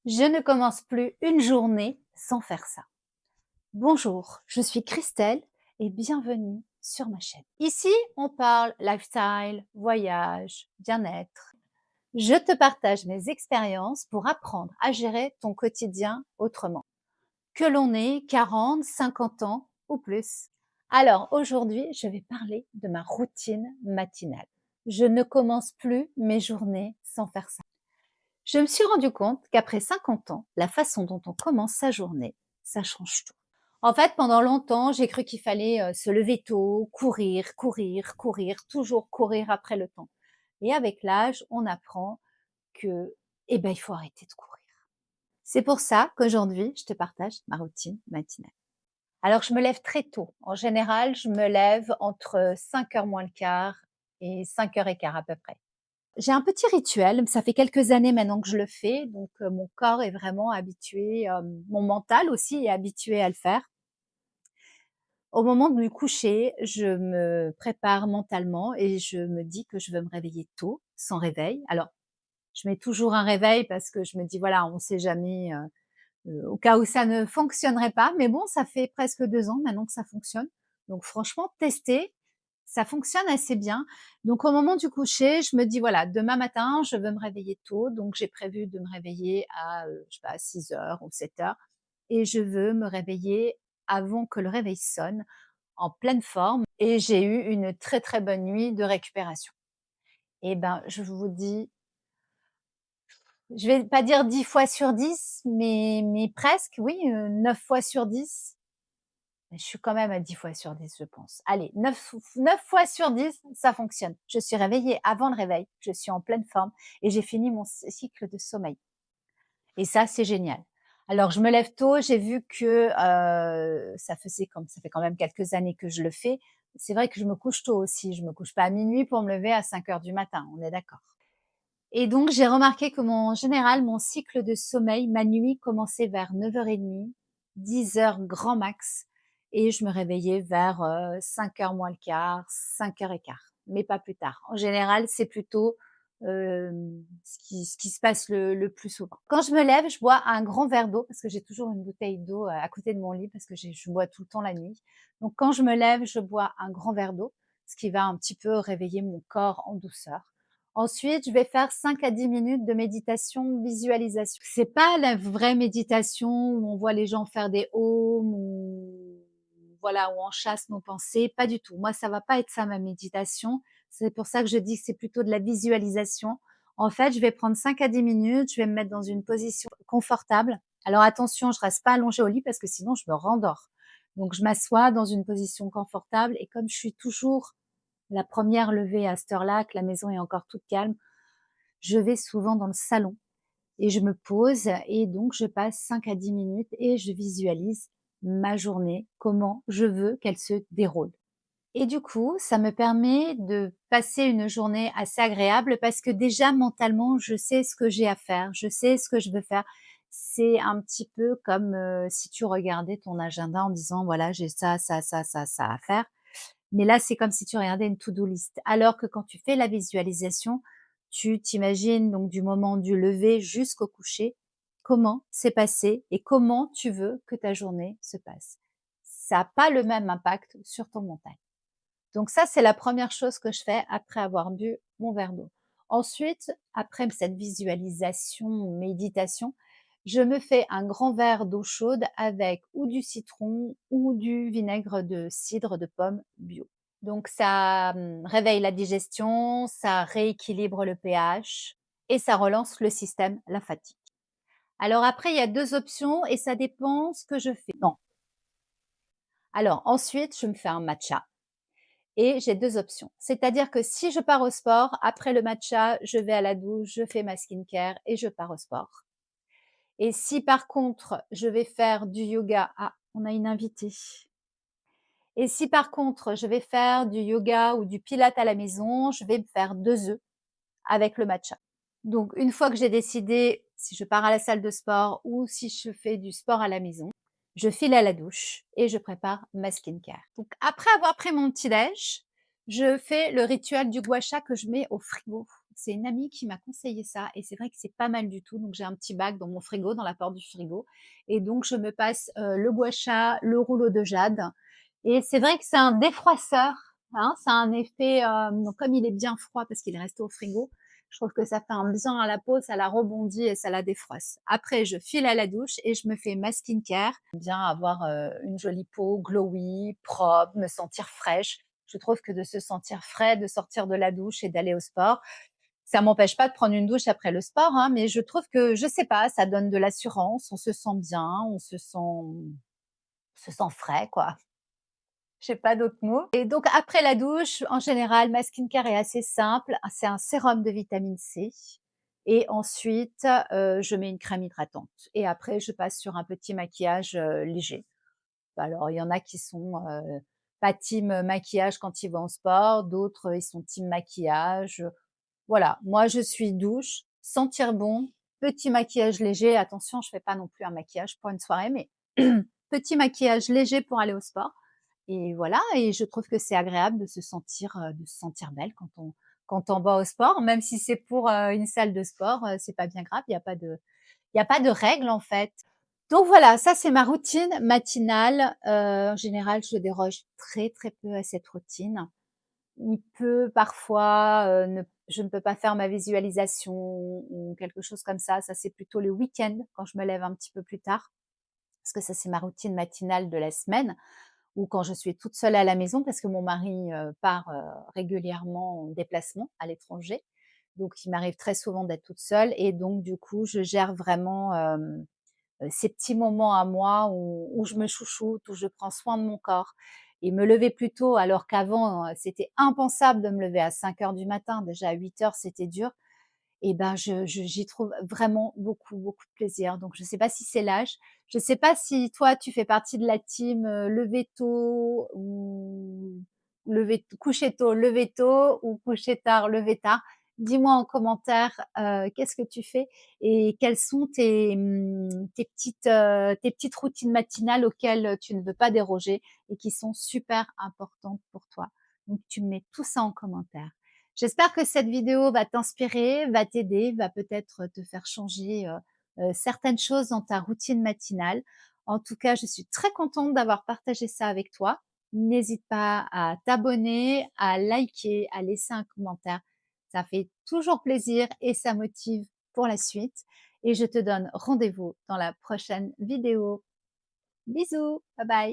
Je ne commence plus une journée sans faire ça. Bonjour, je suis Christelle et bienvenue sur ma chaîne. Ici, on parle lifestyle, voyage, bien-être. Je te partage mes expériences pour apprendre à gérer ton quotidien autrement. Que l'on ait 40, 50 ans ou plus. Alors aujourd'hui, je vais parler de ma routine matinale. Je ne commence plus mes journées sans faire ça. Je me suis rendu compte qu'après 50 ans, la façon dont on commence sa journée, ça change tout. En fait, pendant longtemps, j'ai cru qu'il fallait se lever tôt, courir, courir, courir, toujours courir après le temps. Et avec l'âge, on apprend que, il faut arrêter de courir. C'est pour ça qu'aujourd'hui, je te partage ma routine matinale. Alors, je me lève très tôt. En général, je me lève entre 5 heures moins le quart et 5 heures et quart à peu près. J'ai un petit rituel, ça fait quelques années maintenant que je le fais, donc mon corps est vraiment habitué, mon mental aussi est habitué à le faire. Au moment du coucher, je me prépare mentalement et je me dis que je veux me réveiller tôt, sans réveil. Alors, je mets toujours un réveil parce que je me dis: «Voilà, on ne sait jamais, au cas où ça ne fonctionnerait pas», mais bon, ça fait presque 2 ans maintenant que ça fonctionne. Donc franchement, tester, ça fonctionne assez bien. Donc au moment du coucher, je me dis: «Voilà, demain matin, je veux me réveiller tôt», donc j'ai prévu de me réveiller à, je sais pas, 6 heures ou 7 heures, et je veux me réveiller avant que le réveil sonne, en pleine forme, et j'ai eu une très, très bonne nuit de récupération. Et ben, je vous dis, je vais pas dire 10 fois sur 10, mais presque, oui, 9 fois sur 10. Je suis quand même à 10 fois sur 10, je pense. Allez, 9 fois sur 10, ça fonctionne. Je suis réveillée avant le réveil, je suis en pleine forme et j'ai fini mon cycle de sommeil, et ça, c'est génial. Alors je me lève tôt, j'ai vu que, ça fait quand même quelques années que je le fais. C'est vrai que je me couche tôt aussi, je me couche pas à minuit pour me lever à 5 heures du matin, on est d'accord? Et donc j'ai remarqué que en général, mon cycle de sommeil, ma nuit commençait vers 9h30, 10 heures grand max, et je me réveillais vers, 5 heures moins le quart, 5 heures et quart, mais pas plus tard. En général, c'est plutôt, ce qui se passe le plus souvent. Quand je me lève, je bois un grand verre d'eau parce que j'ai toujours une bouteille d'eau, à côté de mon lit parce que je bois tout le temps la nuit. Donc quand je me lève, je bois un grand verre d'eau, ce qui va un petit peu réveiller mon corps en douceur. Ensuite, je vais faire 5 à 10 minutes de méditation, visualisation. C'est pas la vraie méditation où on voit les gens faire des aumes, ou voilà, où on chasse nos pensées, pas du tout. Moi, ça va pas être ça ma méditation. C'est pour ça que je dis que c'est plutôt de la visualisation. En fait, je vais prendre 5 à 10 minutes, je vais me mettre dans une position confortable. Alors attention, je reste pas allongée au lit parce que sinon je me rendors. Donc je m'assois dans une position confortable, et comme je suis toujours la première levée à cette heure-là, que la maison est encore toute calme, je vais souvent dans le salon et je me pose, et donc je passe 5 à 10 minutes et je visualise ma journée, comment je veux qu'elle se déroule. Et du coup, ça me permet de passer une journée assez agréable parce que déjà mentalement, je sais ce que j'ai à faire, je sais ce que je veux faire. C'est un petit peu comme, si tu regardais ton agenda en disant: «Voilà, j'ai ça, ça, ça, ça, ça à faire». Mais là, c'est comme si tu regardais une to-do list. Alors que quand tu fais la visualisation, tu t'imagines donc du moment du lever jusqu'au coucher, comment c'est passé et comment tu veux que ta journée se passe. Ça n'a pas le même impact sur ton mental. Donc ça, c'est la première chose que je fais après avoir bu mon verre d'eau. Ensuite, après cette visualisation, méditation, je me fais un grand verre d'eau chaude avec ou du citron ou du vinaigre de cidre de pomme bio. Donc ça, réveille la digestion, ça rééquilibre le pH et ça relance le système lymphatique. Alors après, il y a 2 options et ça dépend ce que je fais. Non. Alors ensuite, je me fais un matcha. Et j'ai 2 options. C'est-à-dire que si je pars au sport, après le matcha, je vais à la douche, je fais ma skincare et je pars au sport. Et si par contre, je vais faire du yoga, ah, on a une invitée. Et si par contre, je vais faire du yoga ou du pilates à la maison, je vais me faire 2 œufs avec le matcha. Donc une fois que j'ai décidé si je pars à la salle de sport ou si je fais du sport à la maison, je file à la douche et je prépare ma skincare. Donc après avoir pris mon petit déj, je fais le rituel du gua sha que je mets au frigo. C'est une amie qui m'a conseillé ça et c'est vrai que c'est pas mal du tout. Donc j'ai un petit bac dans mon frigo, dans la porte du frigo et donc je me passe, le gua sha, le rouleau de jade et c'est vrai que c'est un défroisseur, hein. Ça a un effet, donc comme il est bien froid parce qu'il est resté au frigo, je trouve que ça fait un bien à la peau, ça la rebondit et ça la défroisse. Après je file à la douche et je me fais ma skincare. Bien avoir, une jolie peau glowy, propre, me sentir fraîche. Je trouve que de se sentir frais, de sortir de la douche et d'aller au sport, ça m'empêche pas de prendre une douche après le sport, hein, mais je trouve que, je sais pas, ça donne de l'assurance, on se sent bien, on se sent frais, quoi. J'ai pas d'autres mots. Et donc après la douche, en général, ma skincare est assez simple. C'est un sérum de vitamine C et ensuite, je mets une crème hydratante et après je passe sur un petit maquillage, léger. Alors il y en a qui sont, pas team, maquillage quand ils vont au sport, d'autres, ils sont team maquillage, voilà, moi je suis douche, sentir bon, petit maquillage léger. Attention, je fais pas non plus un maquillage pour une soirée, mais petit maquillage léger pour aller au sport et voilà et je trouve que c'est agréable de se sentir belle quand on va au sport, même si c'est pour, une salle de sport, c'est pas bien grave, il y a pas de règle en fait. Donc voilà, ça c'est ma routine matinale. En général, je déroge très, très peu à cette routine. Il peut parfois, je ne peux pas faire ma visualisation ou quelque chose comme ça c'est plutôt le week-end quand je me lève un petit peu plus tard, parce que ça c'est ma routine matinale de la semaine ou quand je suis toute seule à la maison parce que mon mari, part, régulièrement en déplacement à l'étranger. Donc il m'arrive très souvent d'être toute seule et donc du coup, je gère vraiment, ces petits moments à moi où je me chouchoute, où je prends soin de mon corps et me lever plus tôt alors qu'avant, c'était impensable de me lever à 5 heures du matin. Déjà à 8 heures, c'était dur et ben, j'y trouve vraiment beaucoup, beaucoup de plaisir. Donc je ne sais pas si c'est l'âge, je ne sais pas si toi tu fais partie de la team, lever tôt ou lever coucher tôt, lever tôt ou coucher tard, lever tard. Dis-moi en commentaire, qu'est-ce que tu fais et quelles sont tes petites routines matinales auxquelles tu ne veux pas déroger et qui sont super importantes pour toi. Donc tu me mets tout ça en commentaire. J'espère que cette vidéo va t'inspirer, va t'aider, va peut-être te faire changer, certaines choses dans ta routine matinale. En tout cas, je suis très contente d'avoir partagé ça avec toi. N'hésite pas à t'abonner, à liker, à laisser un commentaire. Ça fait toujours plaisir et ça motive pour la suite et je te donne rendez-vous dans la prochaine vidéo. Bisous, bye bye.